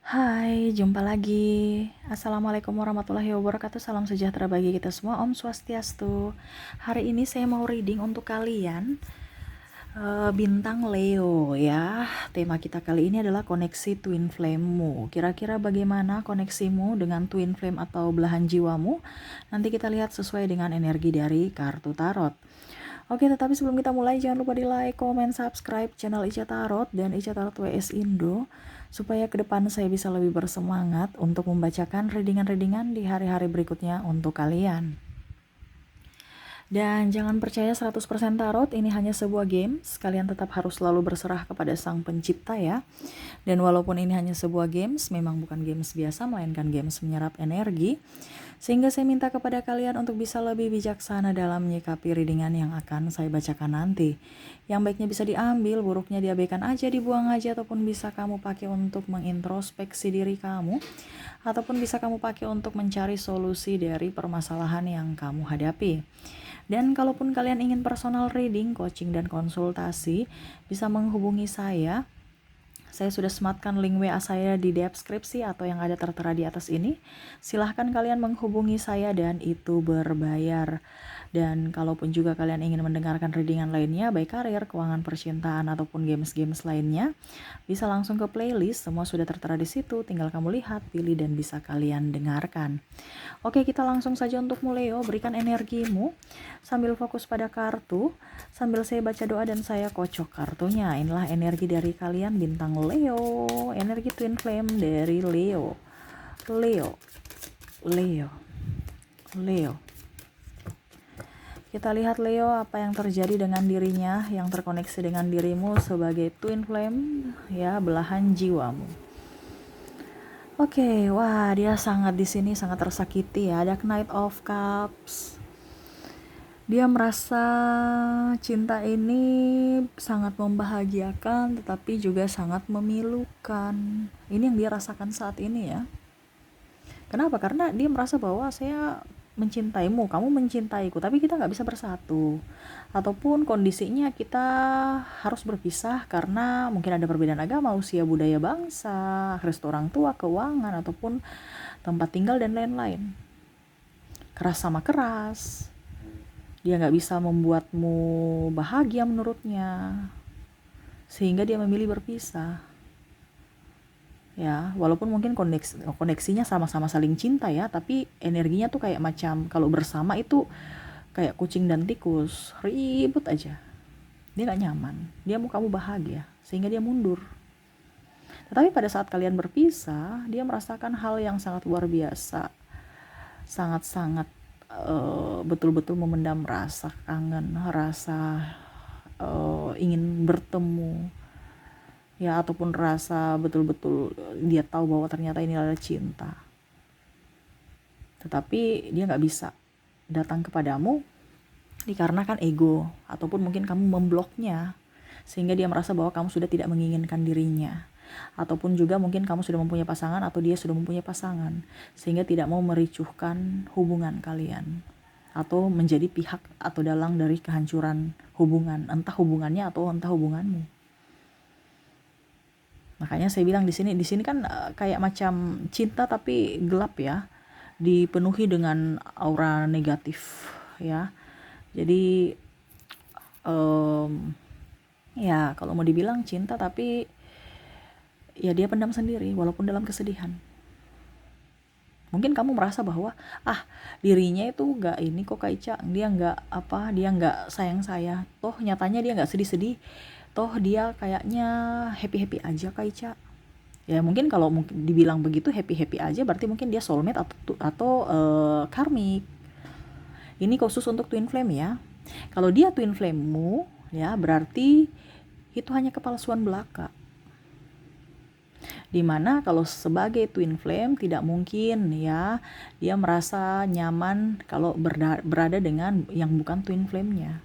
Hai, jumpa lagi. Assalamualaikum warahmatullahi wabarakatuh. Salam sejahtera bagi kita semua. Om Swastiastu. Hari ini saya mau reading untuk kalian bintang Leo ya. Tema kita kali ini adalah koneksi twin flame-mu. Kira-kira bagaimana koneksimu dengan twin flame atau belahan jiwamu? Nanti kita lihat sesuai dengan energi dari kartu tarot. Oke, tetapi sebelum kita mulai jangan lupa di like, comment, subscribe channel Ica Tarot dan Ica Tarot WS Indo supaya ke depan saya bisa lebih bersemangat untuk membacakan readingan-readingan di hari-hari berikutnya untuk kalian. Dan jangan percaya 100% tarot, ini hanya sebuah games. Kalian tetap harus selalu berserah kepada sang pencipta ya. Dan walaupun ini hanya sebuah games, memang bukan games biasa, melainkan games menyerap energi. Sehingga saya minta kepada kalian untuk bisa lebih bijaksana dalam menyikapi readingan yang akan saya bacakan nanti. Yang baiknya bisa diambil, buruknya diabaikan aja, dibuang aja, ataupun bisa kamu pakai untuk mengintrospeksi diri kamu, ataupun bisa kamu pakai untuk mencari solusi dari permasalahan yang kamu hadapi. Dan kalaupun kalian ingin personal reading, coaching, dan konsultasi, bisa menghubungi saya. Saya sudah sematkan link WA saya di deskripsi atau yang ada tertera di atas ini. Silahkan kalian menghubungi saya dan itu berbayar. Dan kalaupun juga kalian ingin mendengarkan readingan lainnya, baik karir, keuangan, percintaan, ataupun games-games lainnya, bisa langsung ke playlist. Semua sudah tertera di situ, tinggal kamu lihat, pilih, dan bisa kalian dengarkan. Oke, kita langsung saja untuk mulai. Berikan energimu sambil fokus pada kartu, sambil saya baca doa dan saya kocok kartunya. Inilah energi dari kalian bintang Leo, energi twin flame dari Leo. Leo, Leo, Leo. Kita lihat Leo, apa yang terjadi dengan dirinya yang terkoneksi dengan dirimu sebagai twin flame ya, belahan jiwamu. Oke, wah dia sangat di sini sangat tersakiti ya. Ada Knight of Cups. Dia merasa cinta ini sangat membahagiakan tetapi juga sangat memilukan. Ini yang dia rasakan saat ini ya. Kenapa? Karena dia merasa bahwa saya mencintaimu, kamu mencintaiku, tapi kita nggak bisa bersatu. Ataupun kondisinya kita harus berpisah karena mungkin ada perbedaan agama, usia, budaya, bangsa, restu orang tua, keuangan, ataupun tempat tinggal dan lain-lain. Keras sama keras. Dia nggak bisa membuatmu bahagia menurutnya. Sehingga dia memilih berpisah. Ya, walaupun mungkin koneksinya sama-sama saling cinta ya, tapi energinya tuh kayak macam kalau bersama itu kayak kucing dan tikus, ribut aja. Dia gak nyaman, dia mau kamu bahagia, sehingga dia mundur. Tetapi pada saat kalian berpisah, dia merasakan hal yang sangat luar biasa, sangat-sangat betul-betul memendam rasa kangen, rasa ingin bertemu, ya, ataupun rasa betul-betul dia tahu bahwa ternyata ini adalah cinta, tetapi dia nggak bisa datang kepadamu dikarenakan ego, ataupun mungkin kamu membloknya sehingga dia merasa bahwa kamu sudah tidak menginginkan dirinya, ataupun juga mungkin kamu sudah mempunyai pasangan atau dia sudah mempunyai pasangan sehingga tidak mau mericuhkan hubungan kalian atau menjadi pihak atau dalang dari kehancuran hubungan, entah hubungannya atau entah hubunganmu. Makanya saya bilang di sini kan kayak macam cinta tapi gelap ya, dipenuhi dengan aura negatif ya. Jadi ya kalau mau dibilang cinta tapi ya dia pendam sendiri walaupun dalam kesedihan. Mungkin kamu merasa bahwa dirinya itu nggak ini kok Kak Ica, dia nggak sayang saya, toh nyatanya dia nggak sedih-sedih, toh dia kayaknya happy-happy aja Kak Ica. Ya mungkin kalau mungkin dibilang begitu happy-happy aja berarti mungkin dia soulmate atau karmik. Ini khusus untuk twin flame ya. Kalau dia twin flame-mu ya berarti itu hanya kepalsuan belaka. Dimana kalau sebagai twin flame tidak mungkin ya dia merasa nyaman kalau berada dengan yang bukan twin flame-nya.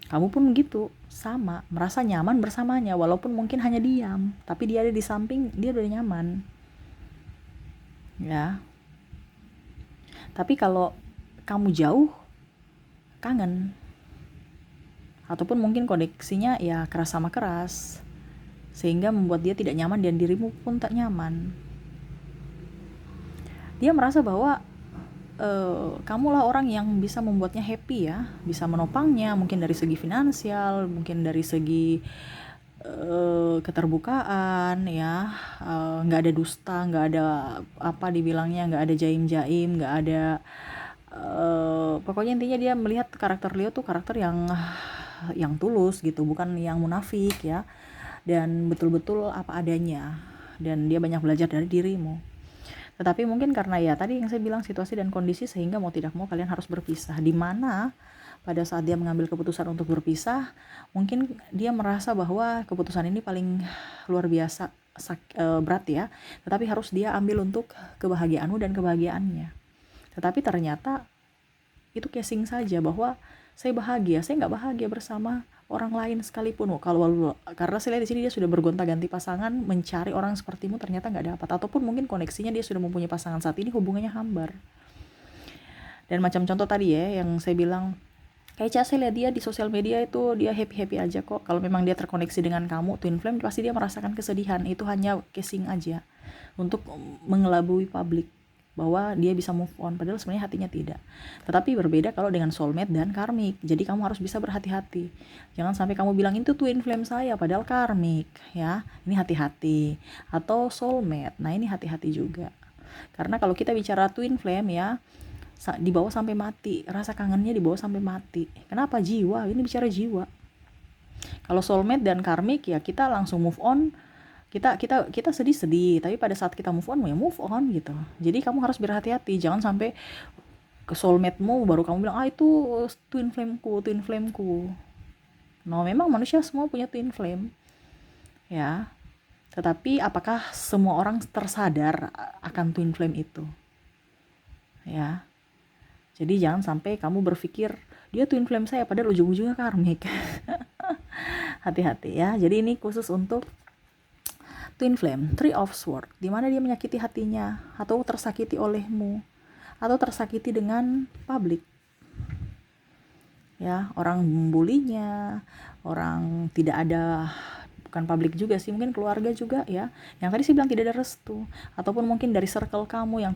Kamu pun gitu, sama, merasa nyaman bersamanya walaupun mungkin hanya diam, tapi dia ada di samping, dia udah nyaman. Ya. Tapi kalau kamu jauh, kangen. Ataupun mungkin koneksinya ya keras sama keras. sehingga membuat dia tidak nyaman dan dirimu pun tak nyaman. Dia merasa bahwa kamulah orang yang bisa membuatnya happy ya, bisa menopangnya, mungkin dari segi finansial, mungkin dari segi keterbukaan ya, nggak ada dusta, nggak ada apa dibilangnya, nggak ada jaim-jaim, nggak ada pokoknya intinya dia melihat karakter Leo tuh karakter yang tulus gitu, bukan yang munafik ya, dan betul-betul apa adanya, dan dia banyak belajar dari dirimu. Tetapi mungkin karena ya tadi yang saya bilang situasi dan kondisi, sehingga mau tidak mau kalian harus berpisah, di mana pada saat dia mengambil keputusan untuk berpisah, mungkin dia merasa bahwa keputusan ini paling luar biasa berat ya, tetapi harus dia ambil untuk kebahagiaanmu dan kebahagiaannya. Tetapi ternyata itu casing saja, bahwa saya bahagia, saya nggak bahagia bersama orang lain sekalipun. Karena saya lihat di sini dia sudah bergonta-ganti pasangan, mencari orang sepertimu, ternyata nggak dapat, ataupun mungkin koneksinya dia sudah mempunyai pasangan saat ini, hubungannya hambar. Dan macam contoh tadi ya yang saya bilang, kayak saya lihat dia di sosial media itu dia happy aja kok. Kalau memang dia terkoneksi dengan kamu twin flame, pasti dia merasakan kesedihan. Itu hanya casing aja untuk mengelabui publik bahwa dia bisa move on, padahal sebenarnya hatinya tidak. Tetapi berbeda kalau dengan soulmate dan karmic. Jadi kamu harus bisa berhati-hati. Jangan sampai kamu bilang itu twin flame saya padahal karmic ya. Ini hati-hati. Atau soulmate. Nah, ini hati-hati juga. Karena kalau kita bicara twin flame ya, dibawa sampai mati, rasa kangennya dibawa sampai mati. Kenapa? Jiwa, ini bicara jiwa. Kalau soulmate dan karmic ya kita langsung move on. Kita sedih, tapi pada saat kita move on ya move on gitu. Jadi kamu harus berhati-hati, jangan sampai ke soulmate-mu baru kamu bilang itu twin flameku. No, memang manusia semua punya twin flame ya, tetapi apakah semua orang tersadar akan twin flame itu ya? Jadi jangan sampai kamu berpikir dia twin flame saya padahal ujung-ujungnya karmic. Hati-hati ya. Jadi ini khusus untuk twin flame, Three of Swords, di mana dia menyakiti hatinya, atau tersakiti olehmu, atau tersakiti dengan publik. Ya, orang membulinya, orang tidak ada, bukan publik juga sih, mungkin keluarga juga ya. Yang tadi sih bilang tidak ada restu, ataupun mungkin dari circle kamu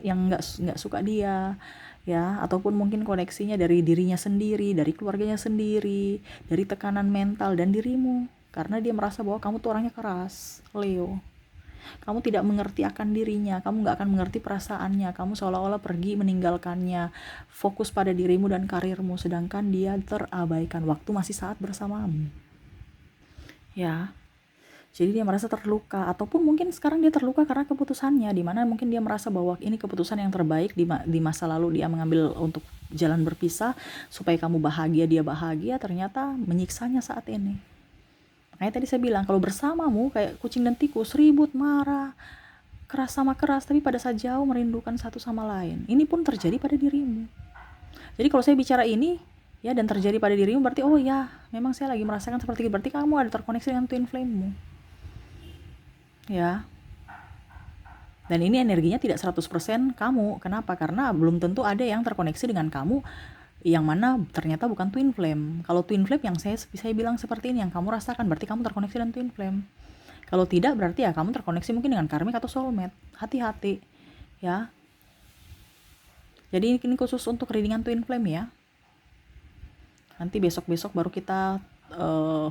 yang nggak suka dia, ya, ataupun mungkin koneksinya dari dirinya sendiri, dari keluarganya sendiri, dari tekanan mental dan dirimu. Karena dia merasa bahwa kamu tuh orangnya keras, Leo. Kamu tidak mengerti akan dirinya, kamu gak akan mengerti perasaannya, kamu seolah-olah pergi meninggalkannya, fokus pada dirimu dan karirmu, sedangkan dia terabaikan waktu masih saat bersamamu. Ya, jadi dia merasa terluka, ataupun mungkin sekarang dia terluka karena keputusannya, dimana mungkin dia merasa bahwa ini keputusan yang terbaik di masa lalu dia mengambil untuk jalan berpisah, supaya kamu bahagia, dia bahagia, ternyata menyiksanya saat ini. Makanya tadi saya bilang, kalau bersamamu kayak kucing dan tikus, ribut, marah, keras sama keras, tapi pada saat jauh merindukan satu sama lain. Ini pun terjadi pada dirimu. Jadi kalau saya bicara ini, ya, dan terjadi pada dirimu, berarti oh ya, memang saya lagi merasakan seperti itu. Berarti kamu ada terkoneksi dengan twin flame-mu. Ya. Dan ini energinya tidak 100% kamu. Kenapa? Karena belum tentu ada yang terkoneksi dengan kamu yang mana ternyata bukan twin flame. Kalau twin flame yang saya bilang seperti ini, yang kamu rasakan, berarti kamu terkoneksi dengan twin flame. Kalau tidak, berarti ya kamu terkoneksi mungkin dengan karmic atau soulmate. Hati-hati ya. Jadi ini khusus untuk readingan twin flame ya. Nanti besok-besok baru kita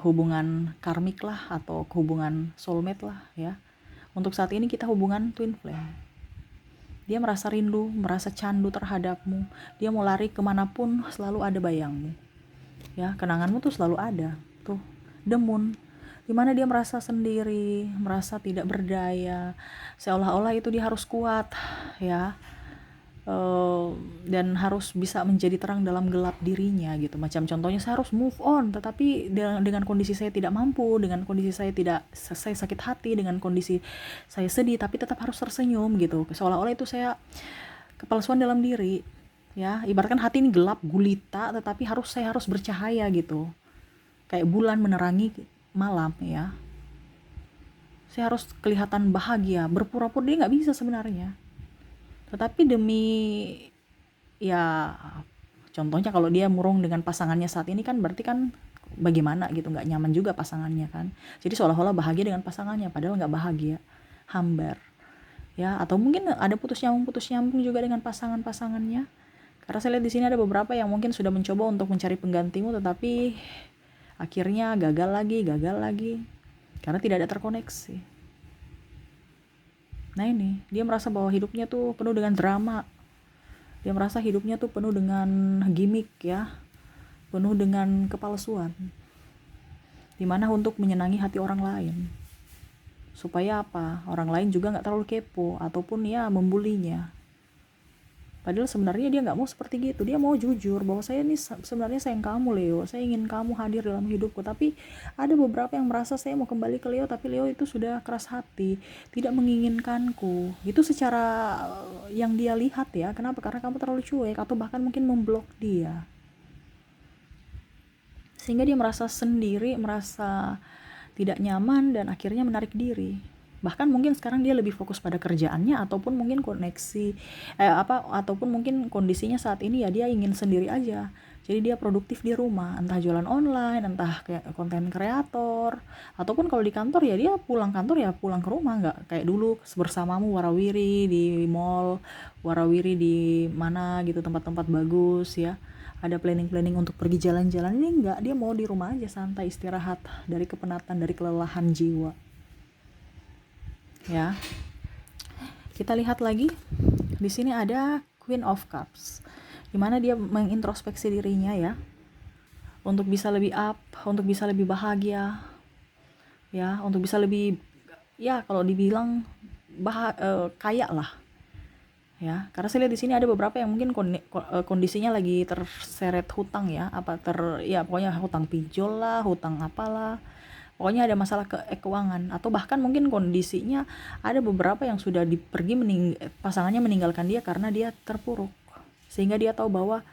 hubungan karmic lah, atau hubungan soulmate lah ya. Untuk saat ini kita hubungan twin flame. Dia merasa rindu, merasa candu terhadapmu. Dia mau lari kemanapun, selalu ada bayangmu. Ya, kenanganmu tuh selalu ada. Tuh, The Moon. Dimana dia merasa sendiri, merasa tidak berdaya. Seolah-olah itu dia harus kuat, ya. Dan harus bisa menjadi terang dalam gelap dirinya gitu. Macam contohnya, saya harus move on, tetapi dengan kondisi saya tidak mampu, dengan kondisi saya sakit hati, dengan kondisi saya sedih, tapi tetap harus tersenyum gitu. Seolah-olah itu saya kepalsuan dalam diri ya. Ibaratkan hati ini gelap gulita, tetapi saya harus bercahaya gitu, kayak bulan menerangi malam ya. Saya harus kelihatan bahagia, berpura-pura dia nggak bisa sebenarnya. Tetapi demi, ya, contohnya kalau dia murung dengan pasangannya saat ini kan berarti kan bagaimana gitu, nggak nyaman juga pasangannya kan. Jadi seolah-olah bahagia dengan pasangannya, padahal nggak bahagia, hambar. Ya, atau mungkin ada putus nyambung juga dengan pasangannya. Karena saya lihat di sini ada beberapa yang mungkin sudah mencoba untuk mencari penggantimu, tetapi akhirnya gagal lagi, karena tidak ada terkoneksi. Nah ini, dia merasa bahwa hidupnya tuh penuh dengan drama. Dia merasa hidupnya tuh penuh dengan gimmick ya, penuh dengan kepalsuan. Dimana untuk menyenangi hati orang lain. Supaya apa? Orang lain juga gak terlalu kepo ataupun ya membulinya. Padahal sebenarnya dia gak mau seperti gitu. Dia mau jujur bahwa saya ini sebenarnya sayang kamu Leo, saya ingin kamu hadir dalam hidupku. Tapi ada beberapa yang merasa saya mau kembali ke Leo, tapi Leo itu sudah keras hati, tidak menginginkanku. Itu secara yang dia lihat ya. Kenapa? Karena kamu terlalu cuek atau bahkan mungkin memblok dia. Sehingga dia merasa sendiri, merasa tidak nyaman dan akhirnya menarik diri. Bahkan mungkin sekarang dia lebih fokus pada kerjaannya ataupun mungkin koneksi ataupun mungkin kondisinya saat ini ya dia ingin sendiri aja. Jadi dia produktif di rumah, entah jualan online, entah kayak konten kreator, ataupun kalau di kantor ya dia pulang kantor ya pulang ke rumah, nggak kayak dulu bersamamu warawiri di mall, warawiri di mana gitu tempat-tempat bagus ya. Ada planning untuk pergi jalan-jalan. Ini enggak, dia mau di rumah aja santai istirahat dari kepenatan, dari kelelahan jiwa. Ya. Kita lihat lagi. Di sini ada Queen of Cups. Dimana dia mengintrospeksi dirinya ya. Untuk bisa lebih up, untuk bisa lebih bahagia. Ya, untuk bisa lebih ya kalau dibilang kaya lah. Ya, karena saya lihat di sini ada beberapa yang mungkin kondisinya lagi terseret hutang ya, ya pokoknya hutang pinjol lah, hutang apalah. Pokoknya ada masalah keuangan atau bahkan mungkin kondisinya ada beberapa yang sudah pasangannya meninggalkan dia karena dia terpuruk. Sehingga dia tahu bahwa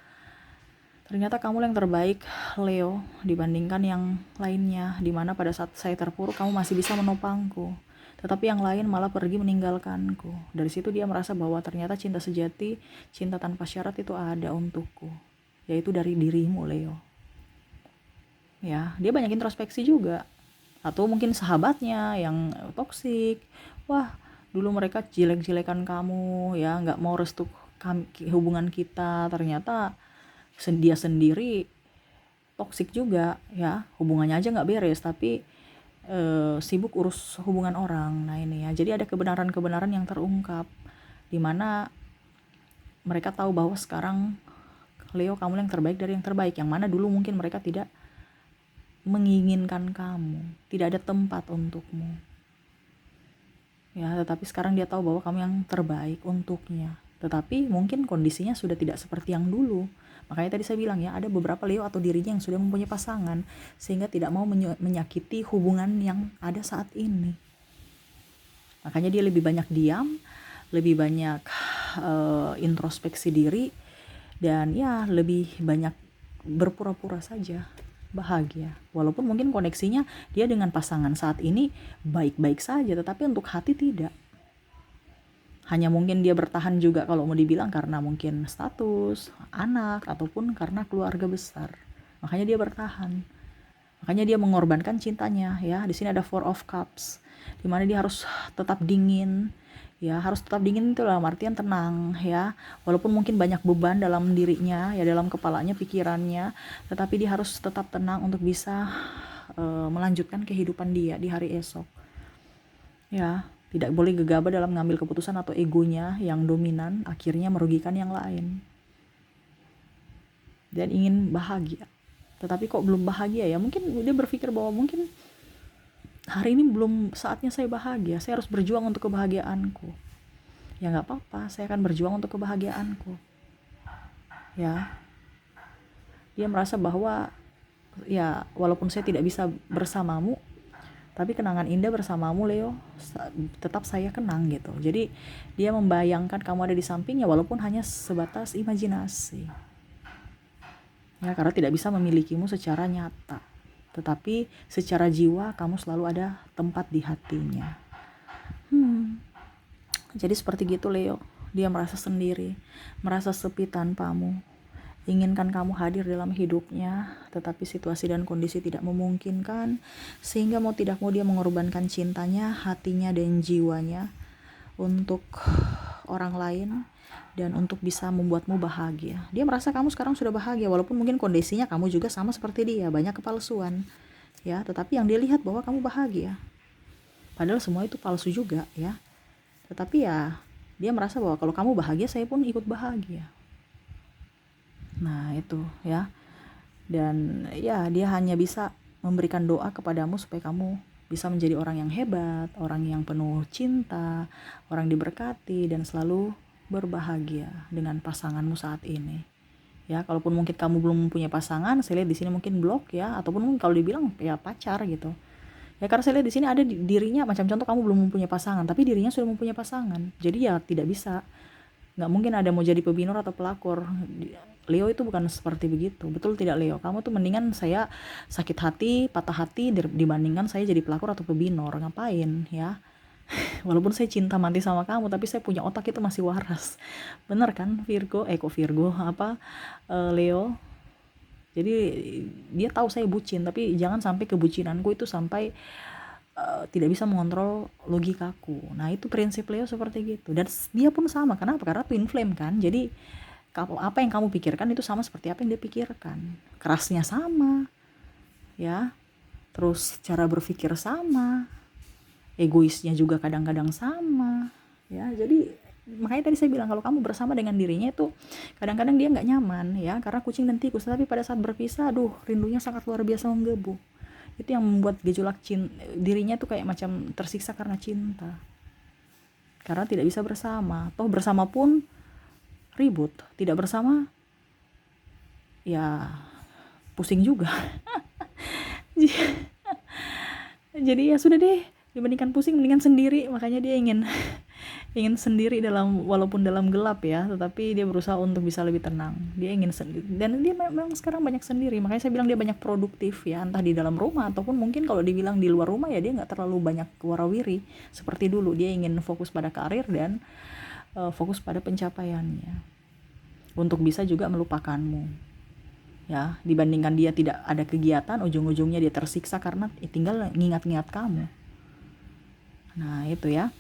ternyata kamu yang terbaik Leo dibandingkan yang lainnya, dimana pada saat saya terpuruk kamu masih bisa menopangku. Tetapi yang lain malah pergi meninggalkanku. Dari situ dia merasa bahwa ternyata cinta sejati, cinta tanpa syarat itu ada untukku. Yaitu dari dirimu Leo. Ya, dia banyak introspeksi juga. Atau mungkin sahabatnya yang toksik. Wah, dulu mereka jelek-jelekan kamu ya, gak mau restu hubungan kita. Ternyata dia sendiri toksik juga ya. Hubungannya aja gak beres, tapi sibuk urus hubungan orang. Nah ini ya, jadi ada kebenaran-kebenaran yang terungkap dimana mereka tahu bahwa sekarang Leo kamu yang terbaik dari yang terbaik, yang mana dulu mungkin mereka tidak menginginkan kamu, tidak ada tempat untukmu ya, tetapi sekarang dia tahu bahwa kamu yang terbaik untuknya. Tetapi mungkin kondisinya sudah tidak seperti yang dulu. Makanya tadi saya bilang ya, ada beberapa Leo atau dirinya yang sudah mempunyai pasangan sehingga tidak mau menyakiti hubungan yang ada saat ini. Makanya dia lebih banyak diam, lebih banyak introspeksi diri, dan ya lebih banyak berpura-pura saja bahagia. Walaupun mungkin koneksinya dia dengan pasangan saat ini baik-baik saja, tetapi untuk hati tidak. Hanya mungkin dia bertahan juga kalau mau dibilang karena mungkin status, anak, ataupun karena keluarga besar. Makanya dia bertahan. Makanya dia mengorbankan cintanya ya. Di sini ada Four of Cups, di mana dia harus tetap dingin. Ya, harus tetap dingin itu dalam artian tenang ya. Walaupun mungkin banyak beban dalam dirinya, ya dalam kepalanya, pikirannya, tetapi dia harus tetap tenang untuk bisa melanjutkan kehidupan dia di hari esok. Ya, tidak boleh gegabah dalam mengambil keputusan atau egonya yang dominan akhirnya merugikan yang lain. Dan ingin bahagia. Tetapi kok belum bahagia ya? Mungkin dia berpikir bahwa mungkin hari ini belum saatnya saya bahagia. Saya harus berjuang untuk kebahagiaanku. Ya gak apa-apa, saya akan berjuang untuk kebahagiaanku. Ya. Dia merasa bahwa ya walaupun saya tidak bisa bersamamu, tapi kenangan indah bersamamu Leo tetap saya kenang gitu. Jadi dia membayangkan kamu ada di sampingnya walaupun hanya sebatas imajinasi ya, karena tidak bisa memilikimu secara nyata, tetapi secara jiwa kamu selalu ada tempat di hatinya. Jadi seperti gitu Leo, dia merasa sendiri, merasa sepi tanpamu inginkan kamu hadir dalam hidupnya, tetapi situasi dan kondisi tidak memungkinkan, sehingga mau tidak mau dia mengorbankan cintanya, hatinya, dan jiwanya untuk orang lain dan untuk bisa membuatmu bahagia. Dia merasa kamu sekarang sudah bahagia, walaupun mungkin kondisinya kamu juga sama seperti dia, banyak kepalsuan, ya. Tetapi yang dia lihat bahwa kamu bahagia, padahal semua itu palsu juga, ya. Tetapi ya dia merasa bahwa kalau kamu bahagia, saya pun ikut bahagia. Nah itu ya. Dan ya dia hanya bisa memberikan doa kepadamu supaya kamu bisa menjadi orang yang hebat, orang yang penuh cinta, orang diberkati, dan selalu berbahagia dengan pasanganmu saat ini. Ya, kalaupun mungkin kamu belum mempunyai pasangan, saya lihat di sini mungkin blok ya, ataupun mungkin kalau dibilang ya pacar gitu. Ya karena saya lihat di sini ada dirinya, macam contoh kamu belum mempunyai pasangan, tapi dirinya sudah mempunyai pasangan. Jadi ya tidak bisa. Nggak mungkin ada mau jadi pebinor atau pelakor. Leo itu bukan seperti begitu. Betul tidak Leo? Kamu tuh mendingan saya sakit hati, patah hati dibandingkan saya jadi pelakor atau pebinor. Ngapain ya? Walaupun saya cinta mati sama kamu, tapi saya punya otak itu masih waras. Bener kan Virgo? Kok Virgo? Leo? Jadi dia tahu saya bucin, tapi jangan sampai kebucinanku itu sampai tidak bisa mengontrol logikaku. Nah itu prinsip Leo seperti gitu. Dan dia pun sama. Kenapa? Karena twin flame kan. Jadi apa yang kamu pikirkan itu sama seperti apa yang dia pikirkan. Kerasnya sama, ya. Terus cara berpikir sama, egoisnya juga kadang-kadang sama, ya. Jadi makanya tadi saya bilang kalau kamu bersama dengan dirinya itu kadang-kadang dia nggak nyaman, ya, karena kucing dan tikus. Tapi pada saat berpisah, aduh, rindunya sangat luar biasa menggebu. Itu yang membuat gejolak dirinya tuh kayak macam tersiksa karena cinta, karena tidak bisa bersama. Toh bersama pun ribut, tidak bersama ya pusing juga. Jadi ya sudah deh, dibandingkan pusing mendingan sendiri. Makanya dia ingin sendiri walaupun dalam gelap ya, tetapi dia berusaha untuk bisa lebih tenang. Dia ingin sendiri, dan dia memang sekarang banyak sendiri. Makanya saya bilang dia banyak produktif ya, entah di dalam rumah ataupun mungkin kalau dibilang di luar rumah ya dia nggak terlalu banyak warawiri seperti dulu. Dia ingin fokus pada karir dan fokus pada pencapaiannya untuk bisa juga melupakanmu, ya. Dibandingkan dia tidak ada kegiatan, ujung-ujungnya dia tersiksa karena tinggal ngingat-ngingat kamu. Nah itu ya.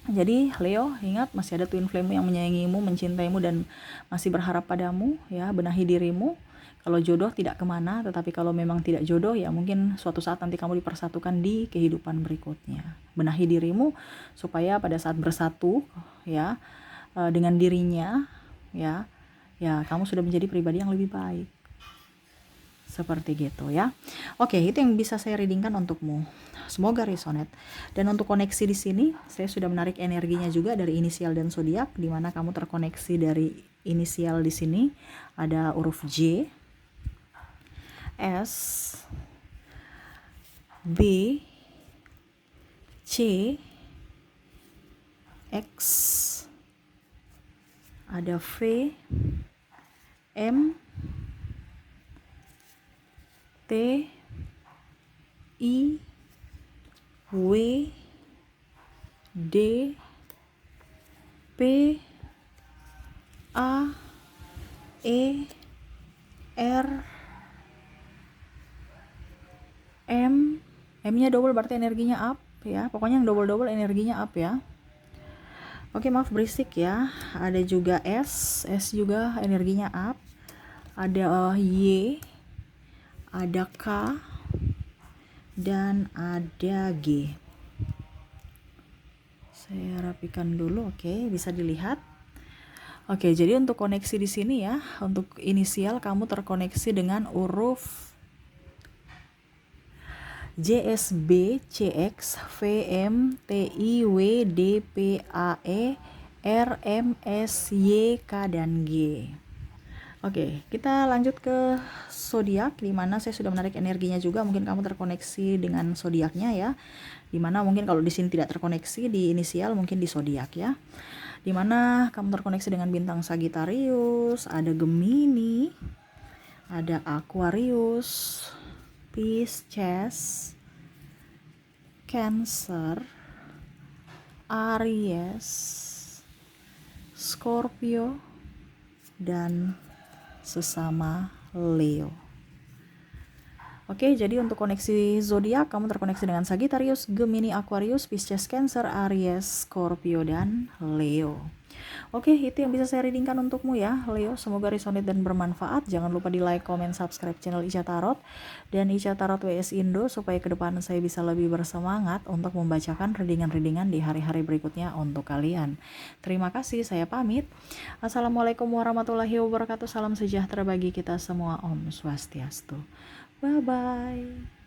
Jadi Leo, ingat masih ada twin flame yang menyayangimu, mencintaimu, dan masih berharap padamu, ya. Benahi dirimu. Kalau jodoh tidak kemana, tetapi kalau memang tidak jodoh ya mungkin suatu saat nanti kamu dipersatukan di kehidupan berikutnya. Benahi dirimu supaya pada saat bersatu ya dengan dirinya, ya kamu sudah menjadi pribadi yang lebih baik. Seperti gitu ya. Oke, itu yang bisa saya readingkan untukmu. Semoga resonate. Dan untuk koneksi di sini, saya sudah menarik energinya juga dari inisial dan zodiak, di mana kamu terkoneksi dari inisial di sini ada huruf J, S, B, C, X, ada V, M, T, I, W, D, P, A, E, R, M. M-nya double berarti energinya up ya. Pokoknya yang double energinya up ya. Oke, maaf berisik ya. Ada juga S juga energinya up. Ada Y, ada K, dan ada G. Saya rapikan dulu, oke, bisa dilihat. Oke, jadi untuk koneksi di sini ya, untuk inisial kamu terkoneksi dengan huruf JSB, CX, VM, TI, D, P, AE, RMS, YK, dan G. Oke, kita lanjut ke zodiak, di mana saya sudah menarik energinya juga. Mungkin kamu terkoneksi dengan zodiaknya ya. Di mana mungkin kalau di sini tidak terkoneksi di inisial, mungkin di zodiak ya. Di mana kamu terkoneksi dengan bintang Sagittarius, ada Gemini, ada Aquarius, Pisces, Cancer, Aries, Scorpio, dan sesama Leo. Oke, jadi untuk koneksi zodiak kamu terkoneksi dengan Sagittarius, Gemini, Aquarius, Pisces, Cancer, Aries, Scorpio, dan Leo. Oke, itu yang bisa saya readingkan untukmu ya, Leo. Semoga resonate dan bermanfaat. Jangan lupa di like, comment, subscribe channel Ica Tarot dan Ica Tarot WS Indo supaya ke depan saya bisa lebih bersemangat untuk membacakan readingan-readingan di hari-hari berikutnya untuk kalian. Terima kasih, saya pamit. Assalamualaikum warahmatullahi wabarakatuh. Salam sejahtera bagi kita semua. Om Swastiastu. Bye-bye.